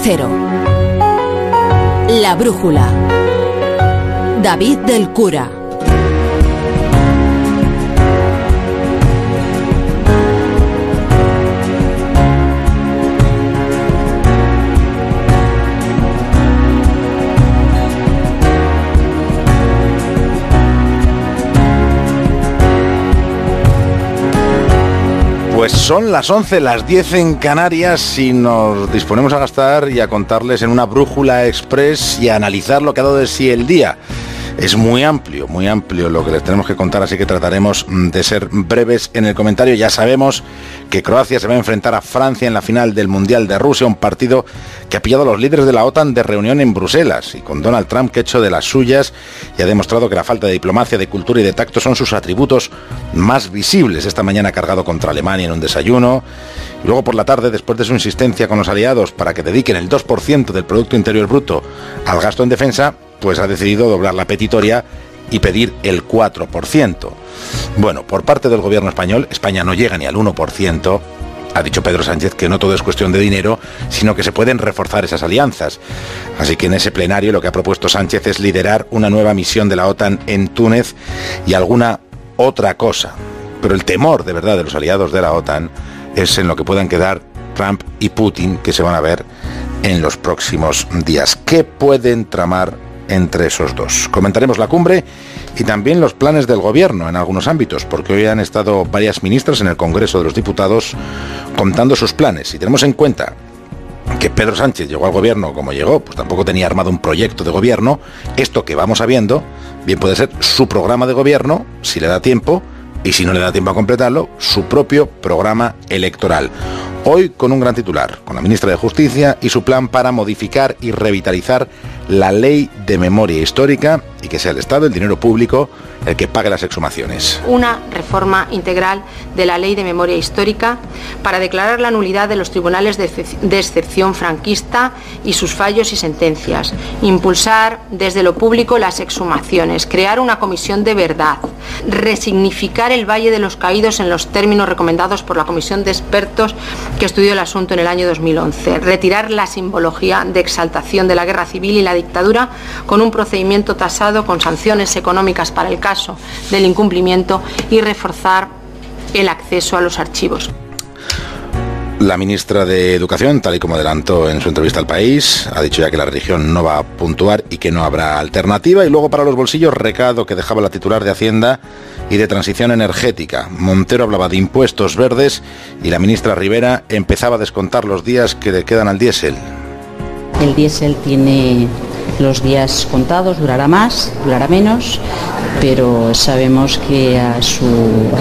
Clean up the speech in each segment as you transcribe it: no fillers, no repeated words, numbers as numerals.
Cero. La brújula. David del Cura. Pues son las 11, las 10 en Canarias y nos disponemos a gastar y a contarles en una brújula express y a analizar lo que ha dado de sí el día. Es muy amplio lo que les tenemos que contar, así que trataremos de ser breves en el comentario. Ya sabemos que Croacia se va a enfrentar a Francia en la final del Mundial de Rusia, un partido que ha pillado a los líderes de la OTAN de reunión en Bruselas, y con Donald Trump que ha hecho de las suyas y ha demostrado que la falta de diplomacia, de cultura y de tacto son sus atributos más visibles. Esta mañana ha cargado contra Alemania en un desayuno, y luego por la tarde, después de su insistencia con los aliados para que dediquen el 2% del Producto Interior Bruto al gasto en defensa, pues ha decidido doblar la petitoria y pedir el 4%. Bueno, por parte del gobierno español, España no llega ni al 1%. Ha dicho Pedro Sánchez que no todo es cuestión de dinero, sino que se pueden reforzar esas alianzas. Así que en ese plenario lo que ha propuesto Sánchez es liderar una nueva misión de la OTAN en Túnez y alguna otra cosa. Pero el temor de verdad de los aliados de la OTAN es en lo que puedan quedar Trump y Putin, que se van a ver en los próximos días. ¿Qué pueden tramar entre esos dos? Comentaremos la cumbre y también los planes del gobierno en algunos ámbitos, porque hoy han estado varias ministras en el Congreso de los Diputados contando sus planes. Si tenemos en cuenta que Pedro Sánchez llegó al gobierno como llegó, pues tampoco tenía armado un proyecto de gobierno, esto que vamos sabiendo bien puede ser su programa de gobierno, si le da tiempo, y si no le da tiempo a completarlo, su propio programa electoral. Hoy con un gran titular, con la ministra de Justicia y su plan para modificar y revitalizar la ley de memoria histórica y que sea el Estado, el dinero público, el que pague las exhumaciones. Una reforma integral de la ley de memoria histórica para declarar la nulidad de los tribunales de excepción franquista y sus fallos y sentencias. Impulsar desde lo público las exhumaciones. Crear una comisión de verdad. Resignificar el Valle de los Caídos en los términos recomendados por la comisión de expertos que estudió el asunto en el año 2011. Retirar la simbología de exaltación de la guerra civil y la dictadura con un procedimiento tasado con sanciones económicas para el caso del incumplimiento y reforzar el acceso a los archivos. La ministra de Educación, tal y como adelantó en su entrevista al País, ha dicho ya que la religión no va a puntuar y que no habrá alternativa. Y luego para los bolsillos, recado que dejaba la titular de Hacienda y de Transición Energética. Montero hablaba de impuestos verdes y la ministra Rivera empezaba a descontar los días que le quedan al diésel. El diésel tiene los días contados, durará más, durará menos, pero sabemos que su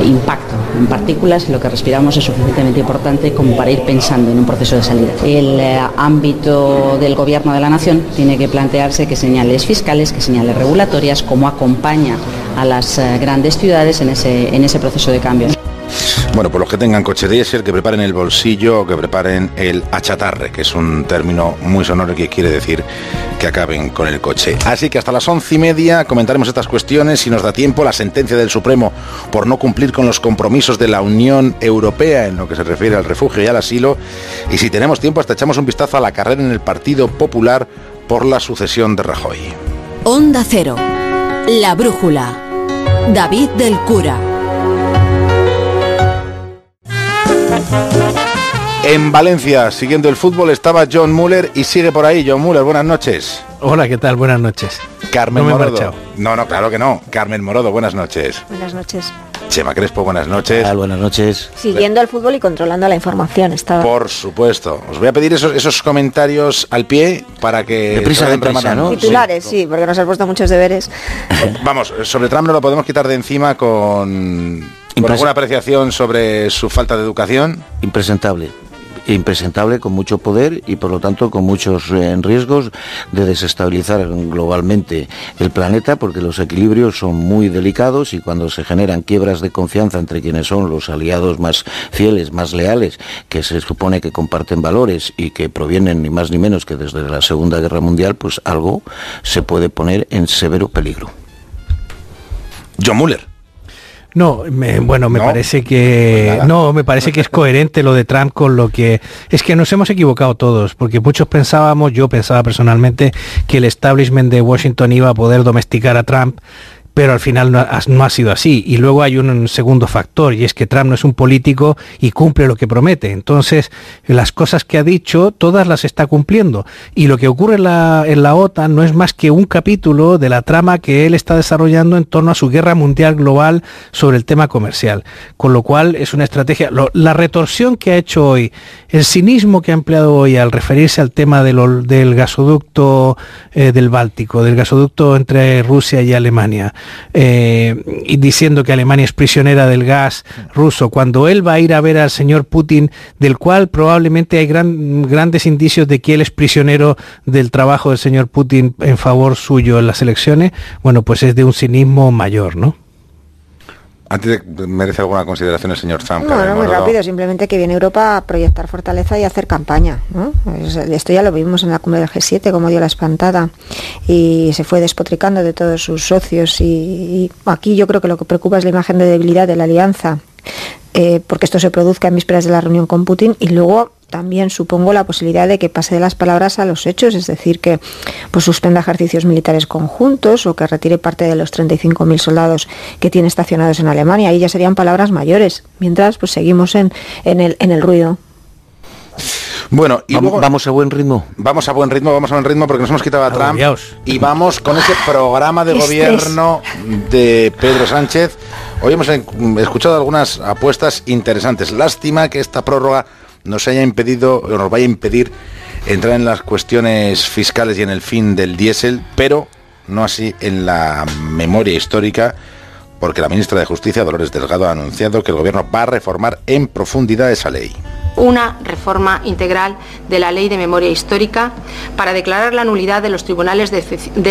impacto en partículas y lo que respiramos es suficientemente importante como para ir pensando en un proceso de salida. El ámbito del Gobierno de la Nación tiene que plantearse qué señales fiscales, qué señales regulatorias, cómo acompaña a las grandes ciudades en ese proceso de cambio. Bueno, pues los que tengan coche diésel, que preparen el bolsillo, que preparen el achatarre, que es un término muy sonoro que quiere decir que acaben con el coche. Así que hasta las 11:30 comentaremos estas cuestiones, si nos da tiempo, la sentencia del Supremo por no cumplir con los compromisos de la Unión Europea en lo que se refiere al refugio y al asilo, y si tenemos tiempo hasta echamos un vistazo a la carrera en el Partido Popular por la sucesión de Rajoy. Onda Cero. La brújula. David del Cura. En Valencia, siguiendo el fútbol, estaba John Muller y sigue por ahí. John Muller, buenas noches. Hola, ¿qué tal? Buenas noches. Carmen No me he Morodo. marchado. No, claro que no. Carmen Morodo, buenas noches. Buenas noches. Chema Crespo, buenas noches. Buenas noches. Siguiendo el fútbol y controlando la información. Estaba... Por supuesto. Os voy a pedir esos comentarios al pie para que... Deprisa, ¿no? Titulares, sí, porque nos has puesto muchos deberes. Vamos, sobre Trump no lo podemos quitar de encima con alguna apreciación sobre su falta de educación. Impresentable, con mucho poder y por lo tanto con muchos riesgos de desestabilizar globalmente el planeta, porque los equilibrios son muy delicados y cuando se generan quiebras de confianza entre quienes son los aliados más fieles, más leales, que se supone que comparten valores y que provienen ni más ni menos que desde la Segunda Guerra Mundial, pues algo se puede poner en severo peligro. John Muller. No, me parece que me parece que es coherente lo de Trump con lo que es que nos hemos equivocado todos, porque muchos pensábamos, yo pensaba personalmente que el establishment de Washington iba a poder domesticar a Trump, pero al final no ha sido así. Y luego hay un segundo factor, y es que Trump no es un político y cumple lo que promete. Entonces, las cosas que ha dicho, todas las está cumpliendo. Y lo que ocurre en la OTAN no es más que un capítulo de la trama que él está desarrollando en torno a su guerra mundial global sobre el tema comercial. Con lo cual, es una estrategia. La retorsión que ha hecho hoy, el cinismo que ha empleado hoy al referirse al tema del gasoducto del Báltico, del gasoducto entre Rusia y Alemania, y diciendo que Alemania es prisionera del gas ruso, cuando él va a ir a ver al señor Putin, del cual probablemente hay grandes indicios de que él es prisionero del trabajo del señor Putin en favor suyo en las elecciones, bueno, pues es de un cinismo mayor, ¿no? ¿A ti merece alguna consideración el señor Trump? Bueno, muy rápido, simplemente que viene Europa a proyectar fortaleza y a hacer campaña, ¿no? Esto ya lo vimos en la cumbre del G7, como dio la espantada y se fue despotricando de todos sus socios y aquí yo creo que lo que preocupa es la imagen de debilidad de la alianza, porque esto se produzca en vísperas de la reunión con Putin y luego también supongo la posibilidad de que pase de las palabras a los hechos, es decir, que pues suspenda ejercicios militares conjuntos o que retire parte de los 35.000 soldados que tiene estacionados en Alemania. Ahí ya serían palabras mayores, mientras pues seguimos en el ruido. Bueno, y vamos a buen ritmo. Vamos a buen ritmo porque nos hemos quitado a Trump y vamos con ese programa de gobierno de Pedro Sánchez. Hoy hemos escuchado algunas apuestas interesantes. Lástima que esta prórroga nos vaya a impedir entrar en las cuestiones fiscales y en el fin del diésel, pero no así en la memoria histórica, porque la ministra de Justicia, Dolores Delgado, ha anunciado que el gobierno va a reformar en profundidad esa ley. Una reforma integral de la Ley de Memoria Histórica para declarar la nulidad de los tribunales de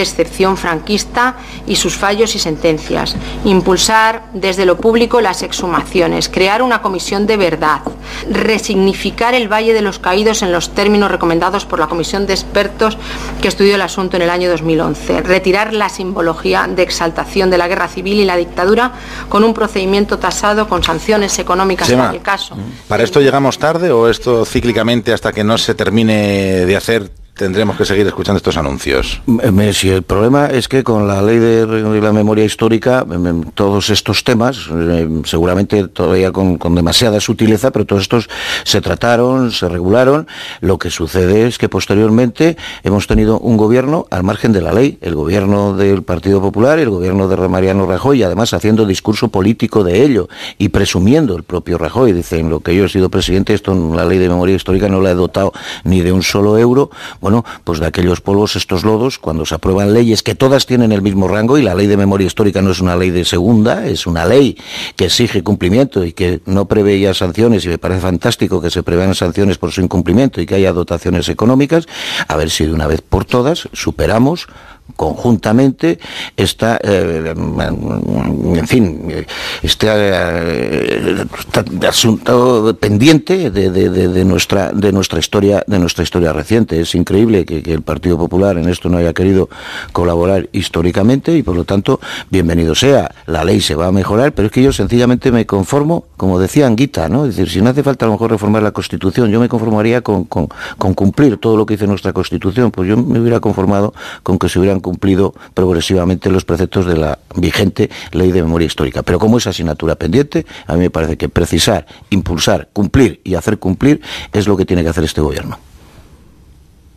excepción franquista y sus fallos y sentencias, impulsar desde lo público las exhumaciones, crear una comisión de verdad, resignificar el Valle de los Caídos en los términos recomendados por la comisión de expertos que estudió el asunto en el año 2011, retirar la simbología de exaltación de la guerra civil y la dictadura con un procedimiento tasado con sanciones económicas en el caso. ¿Para esto llegamos tarde o esto cíclicamente hasta que no se termine de hacer tendremos que seguir escuchando estos anuncios? Si el problema es que con la ley de la memoria histórica, todos estos temas, seguramente todavía con demasiada sutileza, pero todos estos se trataron, se regularon. Lo que sucede es que posteriormente hemos tenido un gobierno al margen de la ley, el gobierno del Partido Popular, el gobierno de Mariano Rajoy, y además haciendo discurso político de ello y presumiendo el propio Rajoy. Dicen, lo que yo he sido presidente, esto en la ley de memoria histórica no la he dotado ni de un solo euro. Bueno, pues de aquellos polvos, estos lodos, cuando se aprueban leyes que todas tienen el mismo rango, y la ley de memoria histórica no es una ley de segunda, es una ley que exige cumplimiento y que no preveía sanciones, y me parece fantástico que se prevean sanciones por su incumplimiento y que haya dotaciones económicas, a ver si de una vez por todas superamos conjuntamente esta este asunto pendiente de nuestra historia reciente. Es increíble que el Partido Popular en esto no haya querido colaborar históricamente y por lo tanto bienvenido sea. La ley se va a mejorar, pero es que yo sencillamente me conformo, como decía Anguita, ¿no? Es decir, si no hace falta a lo mejor reformar la Constitución, yo me conformaría con cumplir todo lo que dice nuestra Constitución. Pues yo me hubiera conformado con que se hubieran cumplido progresivamente los preceptos de la vigente Ley de Memoria Histórica. Pero como es asignatura pendiente, a mí me parece que precisar, impulsar, cumplir y hacer cumplir es lo que tiene que hacer este gobierno.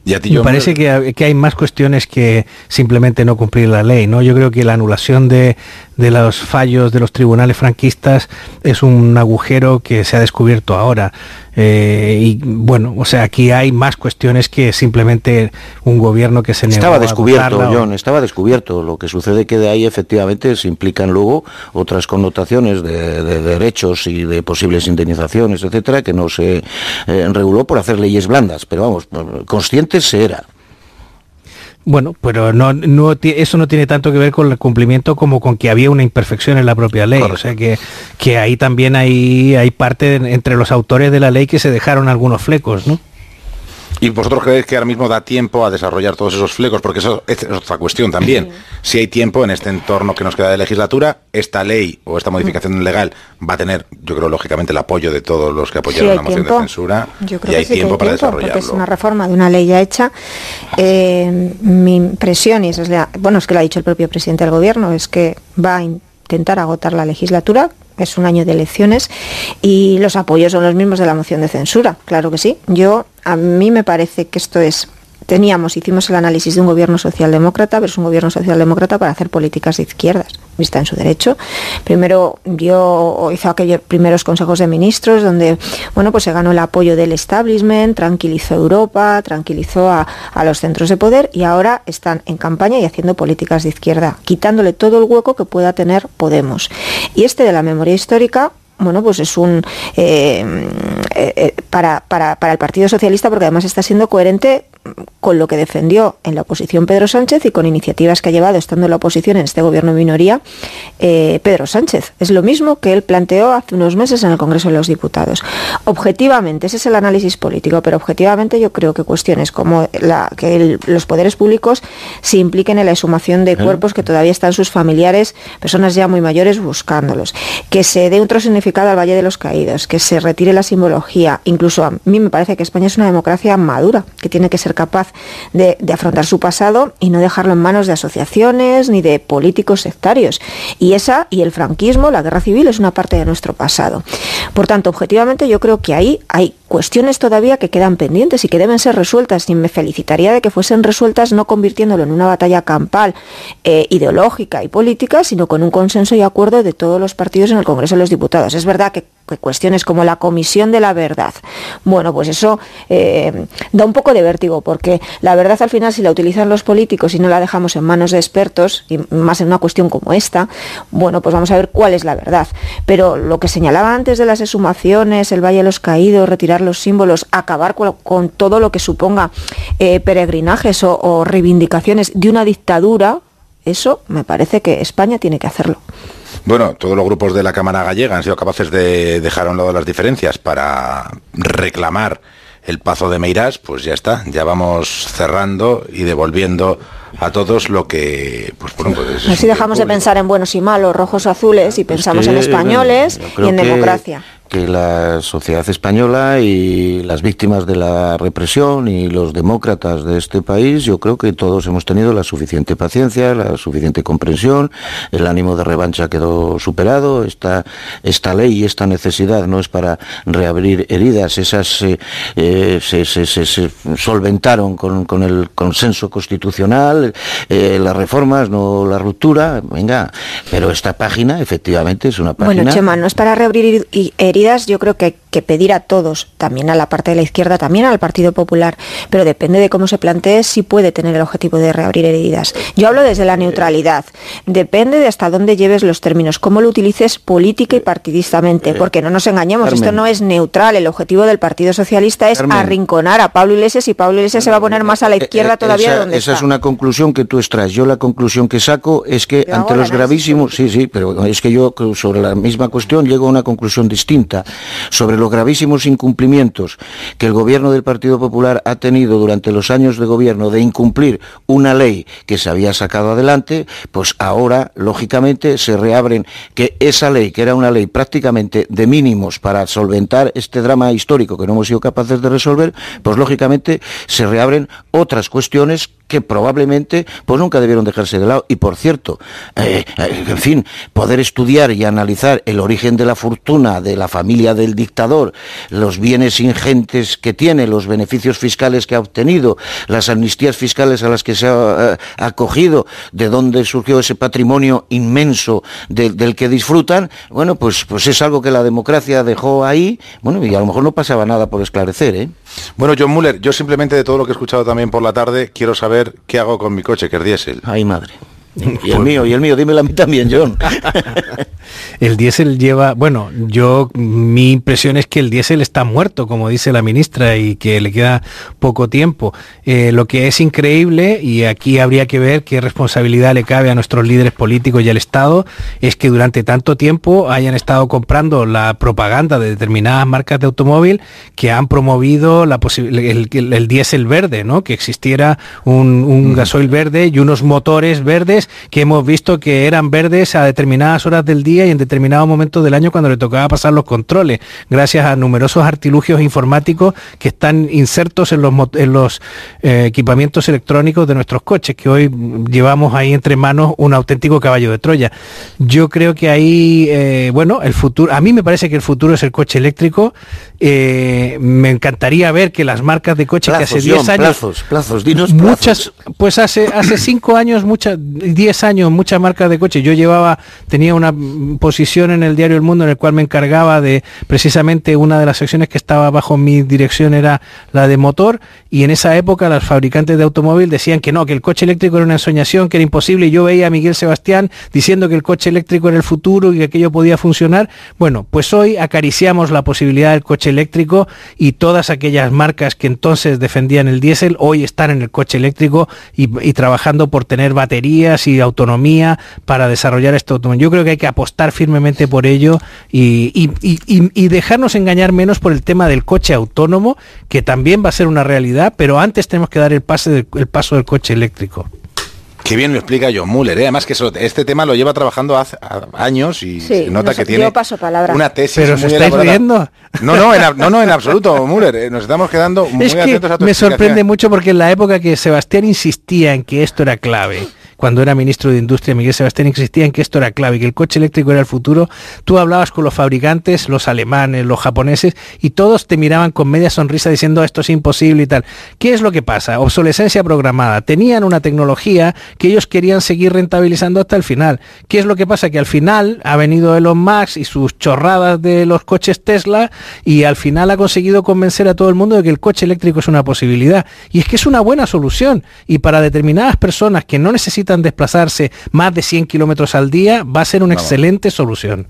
Me parece que hay más cuestiones que simplemente no cumplir la ley, ¿no? Yo creo que la anulación de los fallos de los tribunales franquistas es un agujero que se ha descubierto ahora. Y bueno, o sea, aquí hay más cuestiones que simplemente un gobierno que se negó Estaba descubierto. Lo que sucede que de ahí efectivamente se implican luego otras connotaciones de derechos y de posibles indemnizaciones, etcétera, que no se reguló por hacer leyes blandas, pero vamos, conscientes se era. Bueno, pero eso no tiene tanto que ver con el cumplimiento como con que había una imperfección en la propia ley. Correcto. O sea que ahí también hay parte entre los autores de la ley que se dejaron algunos flecos, ¿no? ¿Y vosotros creéis que ahora mismo da tiempo a desarrollar todos esos flecos? Porque eso es otra cuestión también. Si hay tiempo en este entorno que nos queda de legislatura, esta ley o esta modificación legal va a tener, yo creo, lógicamente, el apoyo de todos los que apoyaron la moción de censura. Yo creo y hay que tiempo para desarrollarlo. Porque es una reforma de una ley ya hecha. Mi impresión, y es que lo ha dicho el propio presidente del Gobierno, es que va a intentar agotar la legislatura. Es un año de elecciones y los apoyos son los mismos de la moción de censura, claro que sí. A mí me parece que esto hicimos el análisis de un gobierno socialdemócrata, pero es un gobierno socialdemócrata para hacer políticas de izquierdas, está en su derecho. Primero hizo aquellos primeros consejos de ministros donde, pues se ganó el apoyo del establishment, tranquilizó a Europa, tranquilizó a los centros de poder y ahora están en campaña y haciendo políticas de izquierda, quitándole todo el hueco que pueda tener Podemos. Y de la memoria histórica, pues es para el Partido Socialista, porque además está siendo coherente con lo que defendió en la oposición Pedro Sánchez y con iniciativas que ha llevado, estando en la oposición en este gobierno de minoría, Pedro Sánchez. Es lo mismo que él planteó hace unos meses en el Congreso de los Diputados. Objetivamente, ese es el análisis político, pero objetivamente yo creo que cuestiones como que los poderes públicos se impliquen en la exhumación de cuerpos que todavía están sus familiares, personas ya muy mayores, buscándolos, que se dé otro significado al Valle de los Caídos, que se retire la simbología. Incluso a mí me parece que España es una democracia madura, que tiene que ser capaz de afrontar su pasado y no dejarlo en manos de asociaciones ni de políticos sectarios. Y el franquismo, la guerra civil, es una parte de nuestro pasado. Por tanto, objetivamente yo creo que ahí hay cuestiones todavía que quedan pendientes y que deben ser resueltas, y me felicitaría de que fuesen resueltas no convirtiéndolo en una batalla campal ideológica y política, sino con un consenso y acuerdo de todos los partidos en el Congreso de los Diputados. Es verdad que cuestiones como la Comisión de la Verdad, pues eso da un poco de vértigo, porque la verdad al final, si la utilizan los políticos y no la dejamos en manos de expertos, y más en una cuestión como esta, pues vamos a ver cuál es la verdad. Pero lo que señalaba antes de las exhumaciones, el Valle de los Caídos, retirar los símbolos, acabar con todo lo que suponga peregrinajes o reivindicaciones de una dictadura, eso me parece que España tiene que hacerlo. Bueno, todos los grupos de la Cámara gallega han sido capaces de dejar a un lado las diferencias para reclamar el Pazo de Meirás. Pues ya está, ya vamos cerrando y devolviendo a todos lo que... Así dejamos de pensar en buenos y malos, rojos o azules, y pensamos en españoles y en democracia. Que la sociedad española y las víctimas de la represión y los demócratas de este país, yo creo que todos hemos tenido la suficiente paciencia, la suficiente comprensión, el ánimo de revancha quedó superado. Esta ley y esta necesidad no es para reabrir heridas, esas se solventaron con el consenso constitucional, las reformas, no la ruptura, pero esta página efectivamente es una página... Bueno, Chema, no es para reabrir heridas. Yo creo que hay que pedir a todos, también a la parte de la izquierda, también al Partido Popular, pero depende de cómo se plantee, si puede tener el objetivo de reabrir heridas. Yo hablo desde la neutralidad, depende de hasta dónde lleves los términos, cómo lo utilices política y partidistamente, porque no nos engañemos, Carmen, esto no es neutral. El objetivo del Partido Socialista es Carmen, arrinconar a Pablo Iglesias, y Pablo Iglesias se va a poner más a la izquierda todavía de donde está. Esa es una conclusión que tú extraes. Yo la conclusión que saco es que ante los gravísimos... Sí, pero es que yo sobre la misma cuestión llego a una conclusión distinta. Sobre los gravísimos incumplimientos que el gobierno del Partido Popular ha tenido durante los años de gobierno de incumplir una ley que se había sacado adelante, pues ahora, lógicamente, se reabren, que esa ley, que era una ley prácticamente de mínimos para solventar este drama histórico que no hemos sido capaces de resolver, pues lógicamente se reabren otras cuestiones que probablemente pues nunca debieron dejarse de lado. Y por cierto, en fin, poder estudiar y analizar el origen de la fortuna de la familia del dictador, los bienes ingentes que tiene, los beneficios fiscales que ha obtenido, las amnistías fiscales a las que se ha acogido, de dónde surgió ese patrimonio inmenso del que disfrutan, pues es algo que la democracia dejó ahí, y a lo mejor no pasaba nada por esclarecer, ¿eh? Bueno, John Muller, yo simplemente de todo lo que he escuchado también por la tarde, quiero saber qué hago con mi coche, que es diésel. Ay, madre. Y el mío, dímelo a mí también, John. El diésel lleva, bueno, mi impresión es que el diésel está muerto, como dice la ministra, y que le queda poco tiempo. Lo que es increíble, y aquí habría que ver qué responsabilidad le cabe a nuestros líderes políticos y al Estado, es que durante tanto tiempo hayan estado comprando la propaganda de determinadas marcas de automóvil que han promovido el diésel verde, ¿no? Que existiera un gasoil verde y unos motores verdes que hemos visto que eran verdes a determinadas horas del día y en determinados momentos del año cuando le tocaba pasar los controles, gracias a numerosos artilugios informáticos que están insertos en los equipamientos electrónicos de nuestros coches, que hoy llevamos ahí entre manos un auténtico caballo de Troya. Yo creo que ahí, el futuro, a mí me parece que el futuro es el coche eléctrico. Me encantaría ver que las marcas de coche que hace 10 años... Plazos, dinos muchas, plazos. Pues hace 5 años, 10 años, muchas marcas de coche. Yo tenía una posición en el diario El Mundo en el cual me encargaba de, precisamente una de las secciones que estaba bajo mi dirección era la de motor, y en esa época los fabricantes de automóvil decían que no, que el coche eléctrico era una ensoñación, que era imposible, y yo veía a Miguel Sebastián diciendo que el coche eléctrico era el futuro y que aquello podía funcionar. Bueno, pues hoy acariciamos la posibilidad del coche eléctrico, y todas aquellas marcas que entonces defendían el diésel hoy están en el coche eléctrico y trabajando por tener baterías y autonomía para desarrollar este automóvil. Yo creo que hay que apostar firmemente por ello y dejarnos engañar menos por el tema del coche autónomo, que también va a ser una realidad, pero antes tenemos que dar el paso del coche eléctrico. Qué bien lo explica John Muller, ¿eh? Además que este tema lo lleva trabajando hace años y sí, se nota que tiene una tesis. Pero muy ¿se estáis riendo? No, en absoluto, Muller. Nos estamos quedando muy atentos a tu me explicación. sorprende mucho porque en la época que Sebastián insistía en que esto era clave, cuando era ministro de Industria, Miguel Sebastián insistía en que esto era clave y que el coche eléctrico era el futuro, tú hablabas con los fabricantes, los alemanes, los japoneses, y todos te miraban con media sonrisa diciendo esto es imposible y tal. ¿Qué es lo que pasa? Obsolescencia programada. Tenían una tecnología que ellos querían seguir rentabilizando hasta el final. ¿Qué es lo que pasa? Que al final ha venido Elon Musk y sus chorradas de los coches Tesla, y al final ha conseguido convencer a todo el mundo de que el coche eléctrico es una posibilidad. Y es que es una buena solución, y para determinadas personas que no necesitan desplazarse más de 100 kilómetros al día va a ser una excelente solución.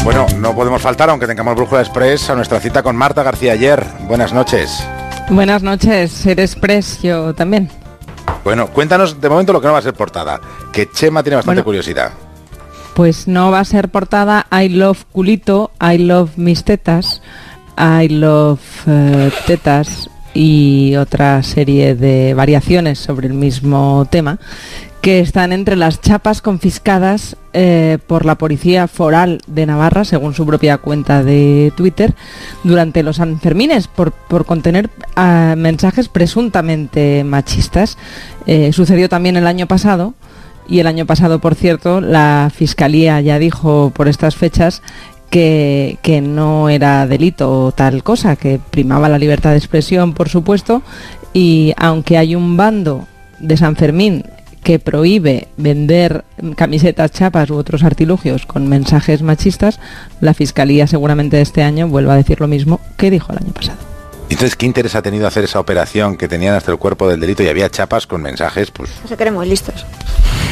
Bueno, no podemos faltar, aunque tengamos Brújula Express, a nuestra cita con Marta García Ayer. Buenas noches. Buenas noches, ser Express yo también. Bueno, cuéntanos de momento lo que no va a ser portada, que Chema tiene bastante curiosidad. Pues no va a ser portada I love culito, I love mis tetas, I love tetas y otra serie de variaciones sobre el mismo tema, que están entre las chapas confiscadas por la Policía Foral de Navarra, según su propia cuenta de Twitter, durante los Sanfermines, por contener mensajes presuntamente machistas. Sucedió también el año pasado, y el año pasado, por cierto, la Fiscalía ya dijo por estas fechas que no era delito tal cosa, que primaba la libertad de expresión, por supuesto, y aunque hay un bando de San Fermín que prohíbe vender camisetas, chapas u otros artilugios con mensajes machistas, la Fiscalía seguramente este año vuelva a decir lo mismo que dijo el año pasado. Entonces, ¿qué interés ha tenido hacer esa operación que tenían hasta el cuerpo del delito y había chapas con mensajes, pues... Se creen muy listos.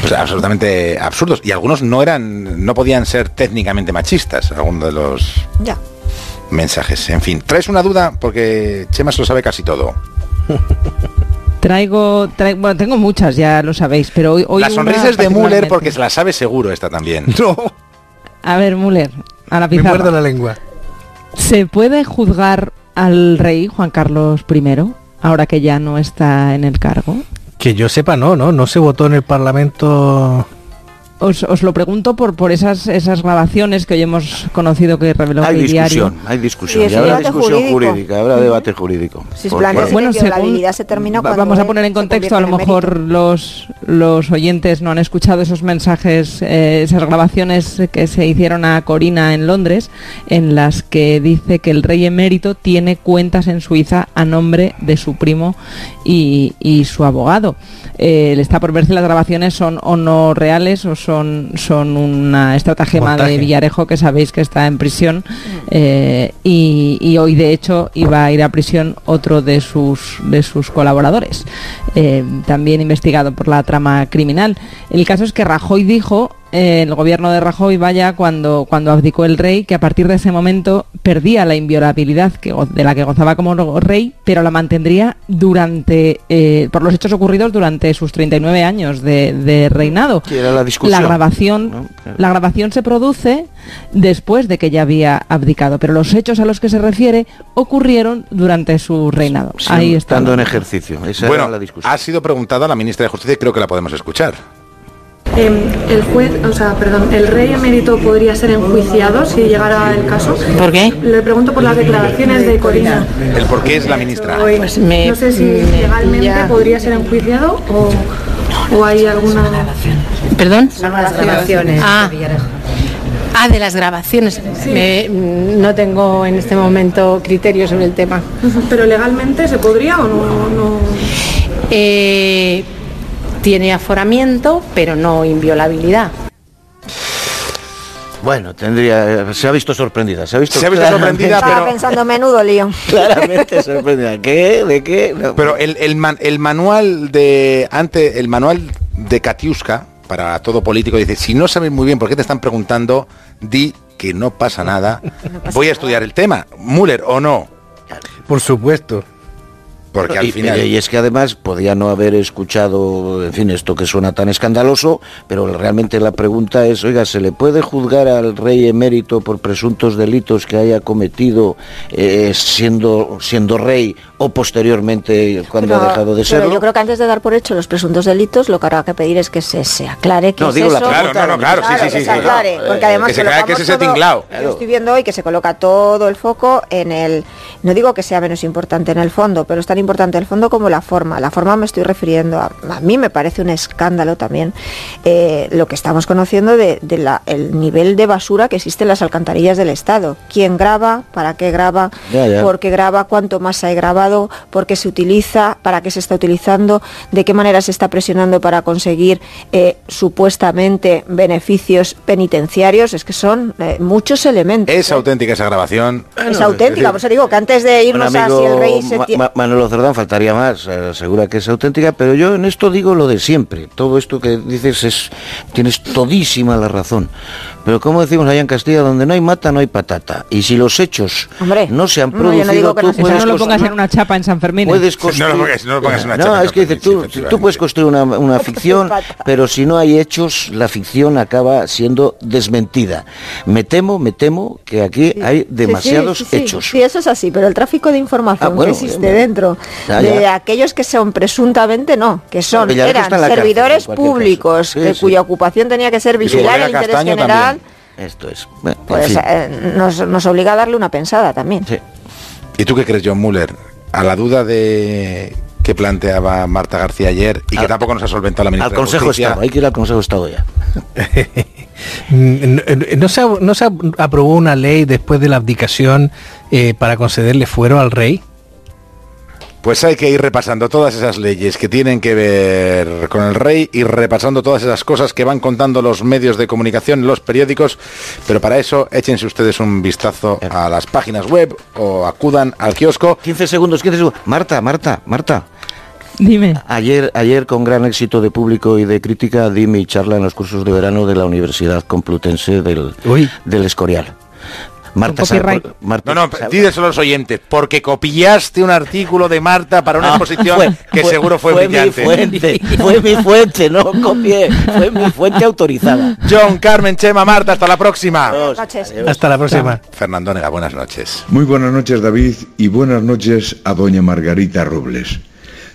Pues absolutamente absurdos, y algunos no podían ser técnicamente machistas, algunos de los mensajes. En fin, traes una duda porque Chema se lo sabe casi todo. Bueno, tengo muchas, ya lo sabéis, pero hoy la sonrisa es de Müller porque se la sabe seguro esta también. No. A ver, Müller, a la pizarra. Me muerdo la lengua. ¿Se puede juzgar al rey Juan Carlos I ahora que ya no está en el cargo? Que yo sepa, no se votó en el Parlamento. Os lo pregunto por esas grabaciones que hoy hemos conocido que reveló el diario. Hay discusión, y habrá discusión jurídica, habrá debate jurídico. Bueno, vamos a poner en contexto, a lo mejor los oyentes no han escuchado esos mensajes, esas grabaciones que se hicieron a Corina en Londres, en las que dice que el rey emérito tiene cuentas en Suiza a nombre de su primo y su abogado. Está por ver si las grabaciones son o no reales o son son una estratagema de Villarejo, que sabéis que está en prisión, y hoy de hecho iba a ir a prisión otro de sus colaboradores, también investigado por la trama criminal. El caso es que Rajoy dijo, el gobierno de Rajoy, cuando abdicó el rey, que a partir de ese momento perdía la inviolabilidad de la que gozaba como rey, pero la mantendría por los hechos ocurridos durante sus 39 años de reinado. Era la discusión. La grabación se produce después de que ya había abdicado, pero los hechos a los que se refiere ocurrieron durante su reinado. Sí, ahí está. Estando en ejercicio. Esa era la discusión. Ha sido preguntada a la ministra de Justicia y creo que la podemos escuchar. El rey emérito podría ser enjuiciado si llegara el caso. ¿Por qué? Le pregunto por las declaraciones de Corina. ¿El por qué es la ministra? Pues no sé si legalmente podría ser enjuiciado o hay alguna... ¿Perdón? Son las grabaciones. De las grabaciones. Sí. No tengo en este momento criterios sobre el tema. ¿Pero legalmente se podría o no? Tiene aforamiento, pero no inviolabilidad. Bueno, se ha visto sorprendida. Estaba pensando, menudo lío. Claramente sorprendida. ¿Qué? ¿De qué? No. Pero el manual de Katiuska, para todo político, dice, si no sabes muy bien por qué te están preguntando, di que no pasa nada. Voy a estudiar el tema. Müller, ¿o no? Por supuesto. Porque al final... Y es que además podía no haber escuchado, en fin, esto que suena tan escandaloso, pero realmente la pregunta es, oiga, ¿se le puede juzgar al rey emérito por presuntos delitos que haya cometido siendo rey o posteriormente cuando ha dejado de serlo? Pero yo creo que antes de dar por hecho los presuntos delitos, lo que habrá que pedir es que se aclare que se aclare, porque además que se aclare que es ese tinglao. Yo estoy viendo hoy que se coloca todo el foco en el, no digo que sea menos importante en el fondo, pero es tan importante el fondo como la forma. La forma me estoy refiriendo a mí me parece un escándalo también lo que estamos conociendo el nivel de basura que existe en las alcantarillas del Estado. ¿Quién graba? ¿Para qué graba? ¿Por qué graba? ¿Cuánto más hay grabado? ¿Por qué se utiliza? ¿Para qué se está utilizando? ¿De qué manera se está presionando para conseguir supuestamente beneficios penitenciarios? Es que son muchos elementos. Es auténtica esa grabación. Es auténtica, por eso digo que antes de irnos a si el rey se Manolo Cerdán, faltaría más, asegura que es auténtica, pero yo en esto digo lo de siempre. Todo esto que dices tienes todísima la razón. Pero como decimos allá en Castilla, donde no hay mata, no hay patata. Y si los hechos no se han producido, no lo pongas en una chapa en San Fermín. Puedes construir... No lo pongas en una chapa. No, es que dices, tú puedes construir una ficción, pero si no hay hechos, la ficción acaba siendo desmentida. Me temo que aquí hay demasiados hechos. Sí, eso es así, pero el tráfico de información que existe dentro de aquellos que son presuntamente eran servidores públicos, cuya ocupación tenía que ser vigilar el interés general. Esto es. Pues nos obliga a darle una pensada también. Sí. ¿Y tú qué crees, John Müller? A la duda que planteaba Marta García ayer y que tampoco nos ha solventado la ministra de Justicia. Al Consejo de Estado, hay que ir al Consejo de Estado ya. ¿No se aprobó una ley después de la abdicación para concederle fuero al rey? Pues hay que ir repasando todas esas leyes que tienen que ver con el rey y repasando todas esas cosas que van contando los medios de comunicación, los periódicos, pero para eso échense ustedes un vistazo a las páginas web o acudan al kiosco. 15 segundos. Marta. Dime. Ayer con gran éxito de público y de crítica di mi charla en los cursos de verano de la Universidad Complutense del Escorial. Marta, dídeselo a los oyentes, porque copiaste un artículo de Marta para una exposición que seguro fue brillante. Fue mi fuente, no copié, fue mi fuente autorizada. John, Carmen, Chema, Marta, hasta la próxima. Hasta la próxima. Fernando Nega, buenas noches. Muy buenas noches, David, y buenas noches a doña Margarita Robles.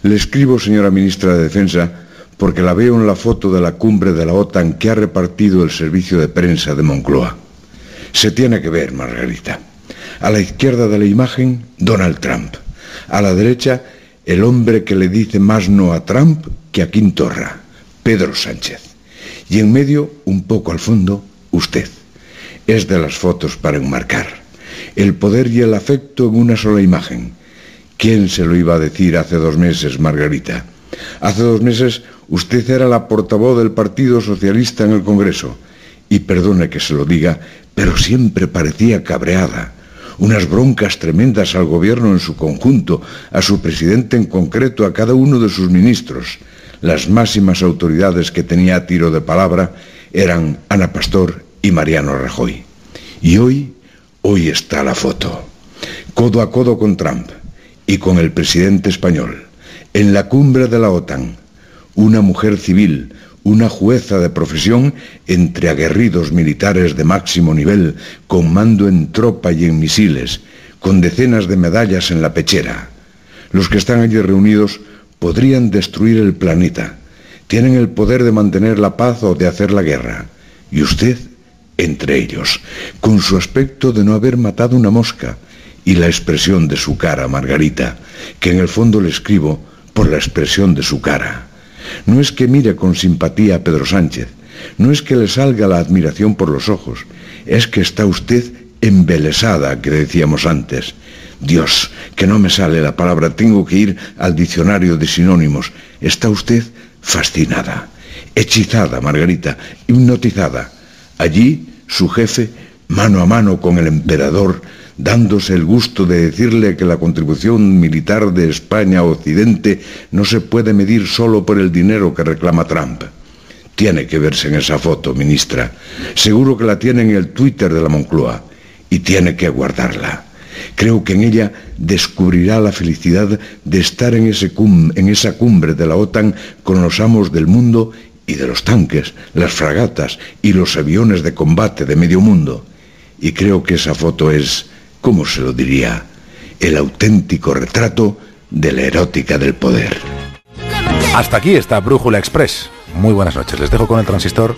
Le escribo, señora ministra de Defensa, porque la veo en la foto de la cumbre de la OTAN que ha repartido el servicio de prensa de Moncloa. Se tiene que ver, Margarita. A la izquierda de la imagen, Donald Trump. A la derecha, el hombre que le dice más no a Trump que a Quintorra, Pedro Sánchez. Y en medio, un poco al fondo, usted. Es de las fotos para enmarcar. El poder y el afecto en una sola imagen. ¿Quién se lo iba a decir hace 2 meses, Margarita? Hace 2 meses usted era la portavoz del Partido Socialista en el Congreso. Y perdone que se lo diga, pero siempre parecía cabreada. Unas broncas tremendas al gobierno en su conjunto, a su presidente en concreto, a cada uno de sus ministros. Las máximas autoridades que tenía a tiro de palabra eran Ana Pastor y Mariano Rajoy. Y hoy está la foto. Codo a codo con Trump y con el presidente español, en la cumbre de la OTAN, una mujer civil, una jueza de profesión entre aguerridos militares de máximo nivel, con mando en tropa y en misiles, con decenas de medallas en la pechera. Los que están allí reunidos podrían destruir el planeta. Tienen el poder de mantener la paz o de hacer la guerra. Y usted, entre ellos, con su aspecto de no haber matado una mosca, y la expresión de su cara, Margarita, que en el fondo le escribo por la expresión de su cara. No es que mire con simpatía a Pedro Sánchez, no es que le salga la admiración por los ojos, es que está usted embelesada, que decíamos antes. Dios, que no me sale la palabra, tengo que ir al diccionario de sinónimos. Está usted fascinada, hechizada, Margarita, hipnotizada. Allí, su jefe, mano a mano con el emperador, dándose el gusto de decirle que la contribución militar de España a Occidente no se puede medir solo por el dinero que reclama Trump. Tiene que verse en esa foto, ministra. Seguro que la tiene en el Twitter de la Moncloa. Y tiene que guardarla. Creo que en ella descubrirá la felicidad de estar en esa cumbre de la OTAN con los amos del mundo y de los tanques, las fragatas y los aviones de combate de medio mundo. Y creo que esa foto es, ¿cómo se lo diría?, el auténtico retrato de la erótica del poder. Hasta aquí esta Brújula Express. Muy buenas noches. Les dejo con el transistor.